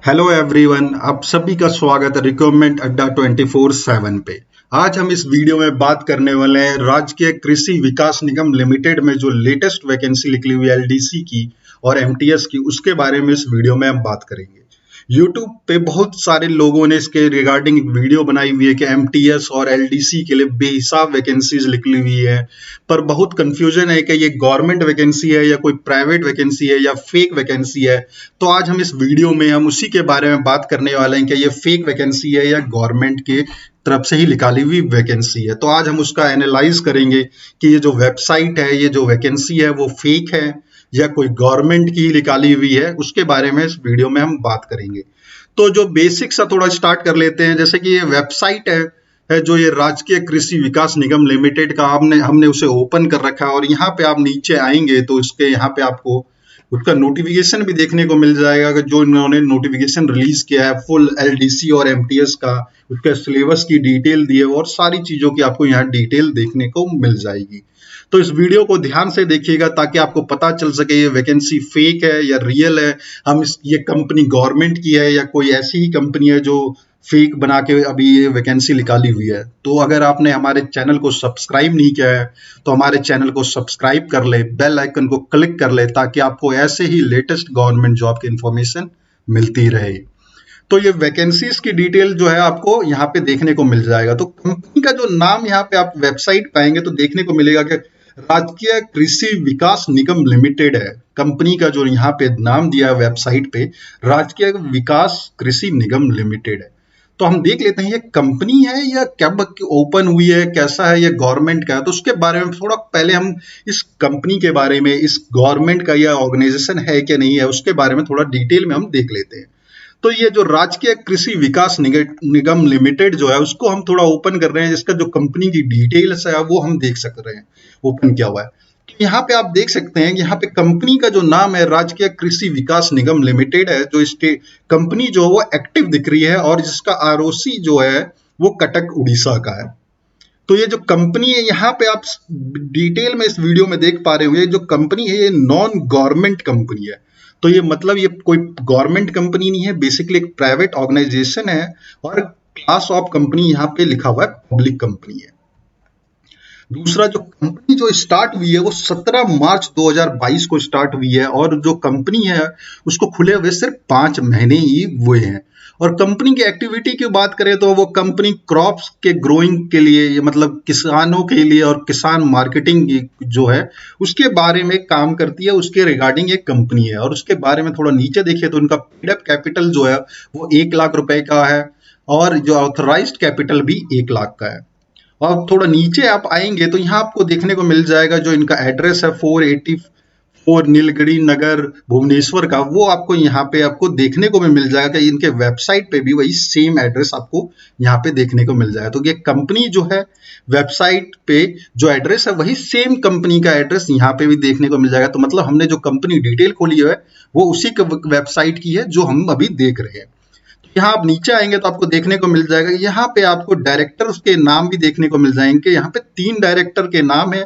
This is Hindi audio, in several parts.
हेलो एवरीवन, आप सभी का स्वागत है रिक्रूटमेंट अड्डा 24/7 पे। आज हम इस वीडियो में बात करने वाले हैं राजकीय कृषि विकास निगम लिमिटेड में जो लेटेस्ट वैकेंसी निकली हुई है एलडीसी की और एमटीएस की, उसके बारे में इस वीडियो में हम बात करेंगे। यूट्यूब पे बहुत सारे लोगों ने इसके रिगार्डिंग एक वीडियो बनाई हुई है कि एमटीएस और एलडीसी के लिए बेहिसाब वैकेंसीज निकली हुई है, पर बहुत कंफ्यूजन है कि ये गवर्नमेंट वैकेंसी है या कोई प्राइवेट वैकेंसी है या फेक वैकेंसी है। तो आज हम इस वीडियो में हम उसी के बारे में बात करने वाले हैं कि ये फेक वैकेंसी है या गवर्नमेंट के तरफ से ही निकाली हुई वैकेंसी है। तो आज हम उसका एनालाइज करेंगे कि ये जो वेबसाइट है, ये जो वैकेंसी है वो फेक है या कोई गवर्नमेंट की निकाली हुई है, उसके बारे में इस वीडियो में हम बात करेंगे। तो जो बेसिक सा थोड़ा स्टार्ट कर लेते हैं। जैसे कि ये वेबसाइट है जो ये राजकीय कृषि विकास निगम लिमिटेड का हमने उसे ओपन कर रखा है और यहाँ पे आप नीचे आएंगे तो इसके यहाँ पे आपको उसका नोटिफिकेशन भी देखने को मिल जाएगा कि जो इन्होंने नोटिफिकेशन रिलीज किया है फुल एलडीसी और एमटीएस का, उसके सिलेबस की डिटेल दी है और सारी चीजों की आपको यहाँ डिटेल देखने को मिल जाएगी। तो इस वीडियो को ध्यान से देखिएगा ताकि आपको पता चल सके ये वैकेंसी फेक है या रियल है, ये कंपनी गवर्नमेंट की है या कोई ऐसी ही कंपनी है जो फेक बना के अभी ये वैकेंसी निकाली हुई है। तो अगर आपने हमारे चैनल को सब्सक्राइब नहीं किया है तो हमारे चैनल को सब्सक्राइब कर ले, बेल आइकन को क्लिक कर ले ताकि आपको ऐसे ही लेटेस्ट गवर्नमेंट जॉब की इंफॉर्मेशन मिलती रहे। तो ये वैकेंसीज की डिटेल जो है आपको यहाँ पे देखने को मिल जाएगा। तो कंपनी का जो नाम यहाँ पे आप वेबसाइट पाएंगे तो देखने को मिलेगा कि राजकीय कृषि विकास निगम लिमिटेड है। कंपनी का जो यहाँ पे नाम दिया है वेबसाइट पे, राजकीय विकास कृषि निगम लिमिटेड है। तो हम देख लेते हैं ये कंपनी है या कब ओपन हुई है, कैसा है, ये गवर्नमेंट का है। तो उसके बारे में थोड़ा पहले हम इस कंपनी के बारे में, इस गवर्नमेंट का या ऑर्गेनाइजेशन है कि नहीं है, उसके बारे में थोड़ा डिटेल में हम देख लेते हैं। तो ये जो राजकीय कृषि विकास निगम लिमिटेड जो है उसको हम थोड़ा ओपन कर रहे हैं। इसका जो कंपनी की डिटेल्स है वो हम देख सक रहे हैं, ओपन किया हुआ है। तो यहाँ पे आप देख सकते हैं, यहाँ पे कंपनी का जो नाम है राजकीय कृषि विकास निगम लिमिटेड है। जो कंपनी जो है वो एक्टिव दिख रही है और जिसका आरओसी जो है वो कटक उड़ीसा का है। तो ये जो कंपनी है यहाँ पे आप डिटेल में इस वीडियो में देख पा रहे होंगे, जो कंपनी है ये नॉन गवर्नमेंट कंपनी है। तो ये मतलब ये कोई गवर्नमेंट कंपनी नहीं है, बेसिकली एक प्राइवेट ऑर्गेनाइजेशन है और क्लास ऑफ कंपनी यहाँ पे लिखा हुआ है पब्लिक कंपनी है। दूसरा, जो कंपनी जो स्टार्ट हुई है वो 17 मार्च 2022 को स्टार्ट हुई है और जो कंपनी है उसको खुले हुए सिर्फ 5 महीने ही हुए हैं। और कंपनी की एक्टिविटी की बात करें तो वो कंपनी क्रॉप्स के ग्रोइंग के लिए, मतलब किसानों के लिए और किसान मार्केटिंग जो है उसके बारे में काम करती है। उसके रिगार्डिंग एक कंपनी है। और उसके बारे में थोड़ा नीचे देखिए तो उनका पेड अप कैपिटल जो है वो 1 लाख रुपए का है और जो ऑथराइज्ड कैपिटल भी 1 लाख का है। और थोड़ा नीचे आप आएंगे तो यहाँ आपको देखने को मिल जाएगा जो इनका एड्रेस है 484 नीलगिरी नगर भुवनेश्वर का, वो आपको यहाँ पे आपको देखने को भी मिल जाएगा कि इनके वेबसाइट पे भी वही सेम एड्रेस आपको यहाँ पे देखने को मिल जाएगा। तो ये कंपनी जो है वेबसाइट पे जो एड्रेस है वही सेम कंपनी का एड्रेस यहाँ पे भी देखने को मिल जाएगा। तो मतलब हमने जो कंपनी डिटेल खोली है वो उसी वेबसाइट की है जो हम अभी देख रहे हैं। यहाँ आप नीचे आएंगे तो आपको देखने को मिल जाएगा, यहाँ पे आपको डायरेक्टर्स के नाम भी देखने को मिल जाएंगे। यहाँ पे 3 डायरेक्टर के नाम है।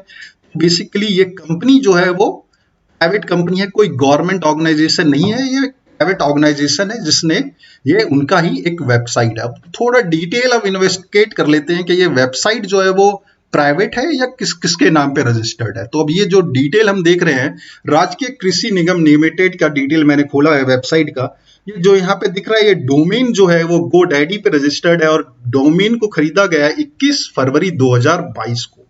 बेसिकली ये कंपनी जो है वो प्राइवेट कंपनी है, कोई गवर्नमेंट ऑर्गेनाइजेशन नहीं है, ये प्राइवेट ऑर्गेनाइजेशन है जिसने ये उनका ही एक वेबसाइट है। अब थोड़ा डिटेल अब इन्वेस्टिगेट कर लेते हैं कि ये वेबसाइट जो है वो प्राइवेट है या किसके नाम पे रजिस्टर्ड है। तो अब ये जो डिटेल हम देख रहे हैं राजकीय कृषि निगम लिमिटेड का डिटेल मैंने खोला है वेबसाइट का। ये जो यहाँ पे दिख रहा है ये डोमेन जो है वो GoDaddy पे रजिस्टर्ड है और डोमेन को खरीदा गया है 21 फरवरी 2022 को।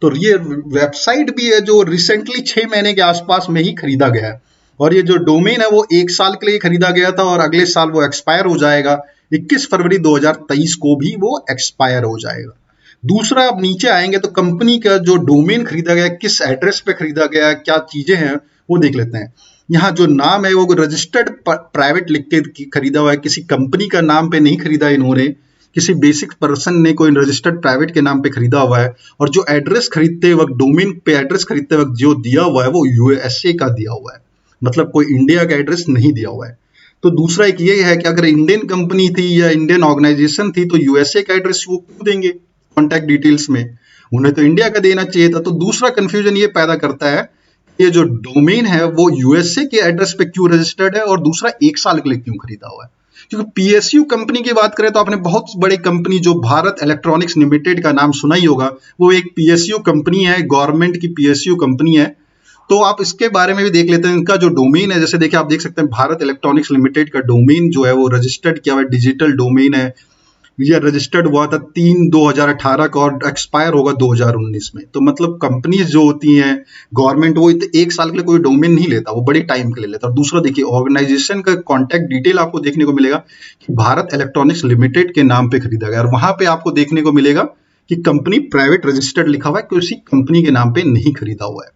तो ये वेबसाइट भी है जो रिसेंटली 6 महीने के आसपास में ही खरीदा गया है। और ये जो डोमेन है वो 1 साल के लिए खरीदा गया था और अगले साल वो एक्सपायर हो जाएगा। 21 फरवरी 2023 को भी वो एक्सपायर हो जाएगा। दूसरा, आप नीचे आएंगे तो कंपनी का जो डोमेन खरीदा गया, किस एड्रेस पे खरीदा गया, क्या चीजें हैं वो देख लेते हैं। यहाँ जो नाम है वो रजिस्टर्ड प्राइवेट लिख के खरीदा हुआ है, किसी कंपनी का नाम पे नहीं खरीदा इन्होंने, किसी बेसिक पर्सन ने कोई रजिस्टर्ड प्राइवेट के नाम पे खरीदा हुआ है। और जो एड्रेस खरीदते वक्त, डोमेन पे एड्रेस खरीदते वक्त जो दिया हुआ है वो यूएसए का दिया हुआ है, मतलब कोई इंडिया का एड्रेस नहीं दिया हुआ है। तो दूसरा एक ये है कि अगर इंडियन कंपनी थी या इंडियन ऑर्गेनाइजेशन थी तो यूएसए का एड्रेस वो क्यों देंगे कॉन्टैक्ट डिटेल्स में, उन्हें तो इंडिया का देना चाहिए था। तो दूसरा कंफ्यूजन ये पैदा करता है ये जो डोमेन है वो यूएसए के एड्रेस पे क्यों रजिस्टर्ड है और दूसरा 1 साल के लिए क्यों खरीदा हुआ है। क्योंकि पीएसयू कंपनी की बात करें तो आपने बहुत बड़ी कंपनी जो भारत इलेक्ट्रॉनिक्स लिमिटेड का नाम सुना ही होगा, वो एक पीएसयू कंपनी है, गवर्नमेंट की पीएसयू कंपनी है। तो आप इसके बारे में भी देख लेते हैं। इनका जो डोमेन है, जैसे देखिए आप देख सकते हैं भारत इलेक्ट्रॉनिक्स लिमिटेड का डोमेन जो है वो रजिस्टर्ड किया हुआ डिजिटल डोमेन है। ये रजिस्टर्ड हुआ था 3/2018 का और एक्सपायर होगा 2019 में। तो मतलब कंपनीज जो होती हैं गवर्नमेंट, वो एक साल के लिए कोई डोमेन नहीं लेता, वो बड़े टाइम के लिए लेता। और दूसरा देखिए ऑर्गेनाइजेशन का कॉन्टैक्ट डिटेल आपको देखने को मिलेगा कि भारत इलेक्ट्रॉनिक्स लिमिटेड के नाम पे खरीदा गया, और वहां पे आपको देखने को मिलेगा कि कंपनी प्राइवेट रजिस्टर्ड लिखा हुआ है, किसी कंपनी के नाम पे नहीं खरीदा हुआ है।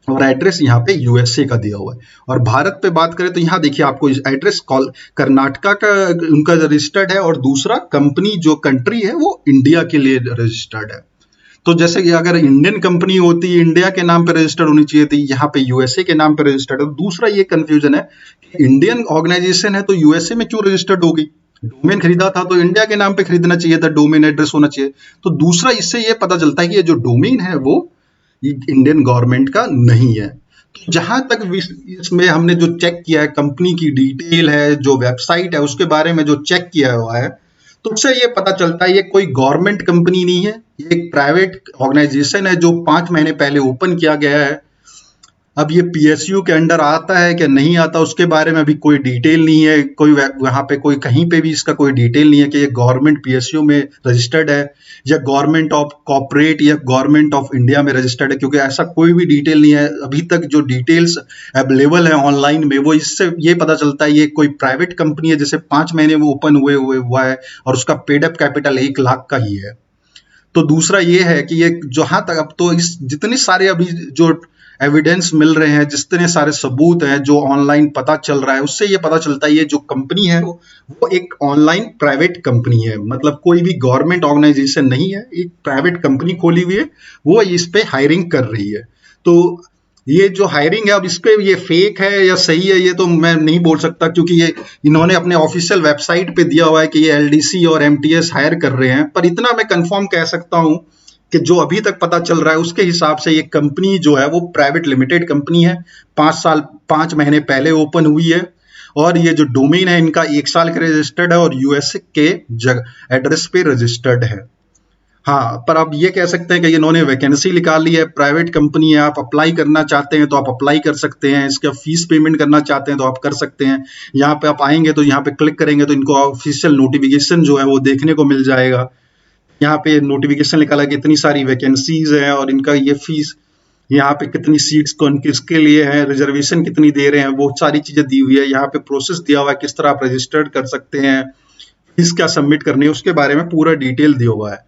और एड्रेस यहाँ पे यूएसए का दिया हुआ है। और भारत पे बात करें तो यहाँ देखिए आपको एड्रेस कर्नाटका का उनका रजिस्टर्ड है, और दूसरा कंपनी जो कंट्री है वो इंडिया के लिए रजिस्टर्ड है। तो जैसे कि अगर इंडियन कंपनी होती, इंडिया के नाम पे रजिस्टर्ड होनी चाहिए थी, यहाँ पे यूएसए के नाम पे रजिस्टर्ड है। दूसरा ये कंफ्यूजन है कि इंडियन ऑर्गेनाइजेशन है तो यूएसए में क्यों रजिस्टर्ड होगी? डोमेन खरीदा था तो इंडिया के नाम पे खरीदना चाहिए था, डोमेन एड्रेस होना चाहिए। तो दूसरा इससे ये पता चलता है कि ये जो डोमेन है वो इंडियन गवर्नमेंट का नहीं है। तो जहां तक इसमें हमने जो चेक किया है, कंपनी की डिटेल है, जो वेबसाइट है उसके बारे में जो चेक किया हुआ है, तो उससे ये पता चलता है ये कोई गवर्नमेंट कंपनी नहीं है, ये एक प्राइवेट ऑर्गेनाइजेशन है जो 5 महीने पहले ओपन किया गया है। अब ये पीएसयू के अंडर आता है क्या नहीं आता, उसके बारे में अभी कोई डिटेल नहीं है, कोई वहां पे कोई कहीं पे भी इसका कोई डिटेल नहीं है कि ये गवर्नमेंट पीएसयू में रजिस्टर्ड है या गवर्नमेंट ऑफ कॉर्पोरेट या गवर्नमेंट ऑफ इंडिया में रजिस्टर्ड है, क्योंकि ऐसा कोई भी डिटेल नहीं है अभी तक। जो डिटेल्स अवेलेबल है ऑनलाइन में, वो इससे ये पता चलता है ये कोई प्राइवेट कंपनी है, जैसे 5 महीने में ओपन हुआ है और उसका पेड अप कैपिटल 1 लाख का ही है। तो दूसरा ये है कि ये जहां तक अब तो इस जितने सारे अभी जो एविडेंस मिल रहे हैं, जितने सारे सबूत हैं जो ऑनलाइन पता चल रहा है, उससे ये पता चलता है ये जो कंपनी है वो एक ऑनलाइन प्राइवेट कंपनी है। मतलब कोई भी गवर्नमेंट ऑर्गेनाइजेशन नहीं है, एक प्राइवेट कंपनी खोली हुई है, वो इस पे हायरिंग कर रही है। तो ये जो हायरिंग है अब इस पे ये फेक है या सही है ये तो मैं नहीं बोल सकता, क्योंकि ये इन्होंने अपने ऑफिशियल वेबसाइट पे दिया हुआ है कि ये एलडीसी और एमटीएस हायर कर रहे हैं। पर इतना मैं कंफर्म कह सकता हूं कि जो अभी तक पता चल रहा है उसके हिसाब से ये कंपनी जो है वो प्राइवेट लिमिटेड कंपनी है, 5 महीने पहले ओपन हुई है, और ये जो डोमेन है इनका 1 साल के रजिस्टर्ड है और यूएसए के एड्रेस पे रजिस्टर्ड है। हाँ, पर आप ये कह सकते हैं कि इन्होंने वैकेंसी निकाली है, प्राइवेट कंपनी है, आप अप्लाई करना चाहते हैं तो आप अप्लाई कर सकते हैं, इसका फीस पेमेंट करना चाहते हैं तो आप कर सकते हैं। यहाँ पे आप आएंगे तो यहाँ पे क्लिक करेंगे तो इनको ऑफिशियल नोटिफिकेशन जो है वो देखने को मिल जाएगा। यहाँ पे नोटिफिकेशन निकाला कि इतनी सारी वैकेंसीज हैं और इनका ये फीस, यहाँ पे कितनी सीट्स कौन किसके लिए है, रिजर्वेशन कितनी दे रहे हैं, वो सारी चीजें दी हुई है। यहाँ पे प्रोसेस दिया हुआ है किस तरह आप रजिस्टर्ड कर सकते हैं, फीस क्या सबमिट करनी है, उसके बारे में पूरा डिटेल दिया हुआ है।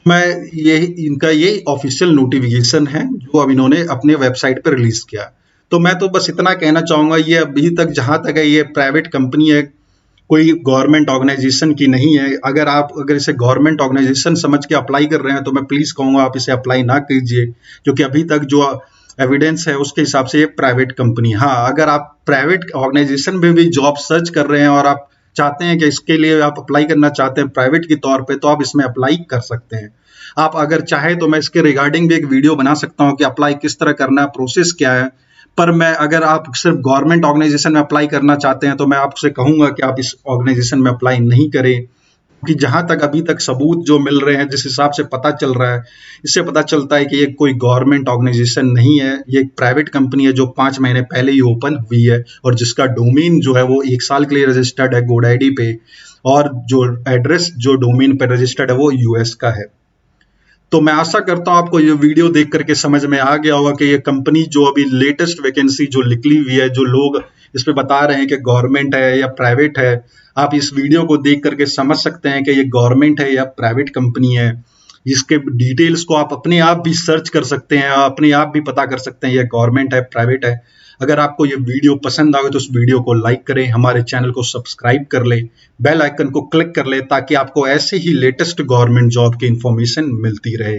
मैं ये इनका ये ऑफिशियल नोटिफिकेशन है जो अब इन्होंने अपने वेबसाइट पर रिलीज किया। तो मैं तो बस इतना कहना चाहूंगा, ये अभी तक जहां तक है ये प्राइवेट कंपनी है, कोई गवर्नमेंट ऑर्गेनाइजेशन की नहीं है। अगर इसे गवर्नमेंट ऑर्गेनाइजेशन समझ के अप्लाई कर रहे हैं तो मैं प्लीज कहूंगा आप इसे अप्लाई ना कीजिए, क्योंकि अभी तक जो एविडेंस है उसके हिसाब से ये प्राइवेट कंपनी। हाँ, अगर आप प्राइवेट ऑर्गेनाइजेशन में भी जॉब सर्च कर रहे हैं और आप चाहते हैं कि इसके लिए आप अप्लाई करना चाहते हैं प्राइवेट के तौर पे, तो आप इसमें अप्लाई कर सकते हैं। आप अगर चाहे तो मैं इसके रिगार्डिंग भी एक वीडियो बना सकता हूं कि अप्लाई किस तरह करना है, प्रोसेस क्या है। पर मैं अगर आप सिर्फ गवर्नमेंट ऑर्गेनाइजेशन में अप्लाई करना चाहते हैं तो मैं आपसे कहूंगा कि आप इस ऑर्गेनाइजेशन में अप्लाई नहीं करें, कि जहां तक अभी तक सबूत जो मिल रहे हैं, जिस हिसाब से पता चल रहा है, इससे पता चलता है कि ये कोई गवर्नमेंट ऑर्गेनाइजेशन नहीं है, ये एक प्राइवेट कंपनी है जो 5 महीने पहले ही ओपन हुई है और जिसका डोमेन जो है वो 1 साल के लिए रजिस्टर्ड है GoDaddy पे, और जो एड्रेस जो डोमेन पे रजिस्टर्ड है वो यूएस का है। तो मैं आशा करता हूं आपको ये वीडियो देख करके समझ में आ गया होगा कि ये कंपनी जो अभी लेटेस्ट वैकेंसी जो निकली हुई है, जो लोग इस पे बता रहे हैं कि गवर्नमेंट है या प्राइवेट है, आप इस वीडियो को देख करके समझ सकते हैं कि ये गवर्नमेंट है या प्राइवेट कंपनी है। इसके डिटेल्स को आप अपने आप भी सर्च कर सकते हैं, अपने आप भी पता कर सकते हैं ये गवर्नमेंट है प्राइवेट है। अगर आपको ये वीडियो पसंद आए तो उस वीडियो को लाइक करें, हमारे चैनल को सब्सक्राइब कर लें, बेल आइकन को क्लिक कर लें, ताकि आपको ऐसे ही लेटेस्ट गवर्नमेंट जॉब की इंफॉर्मेशन मिलती रहे।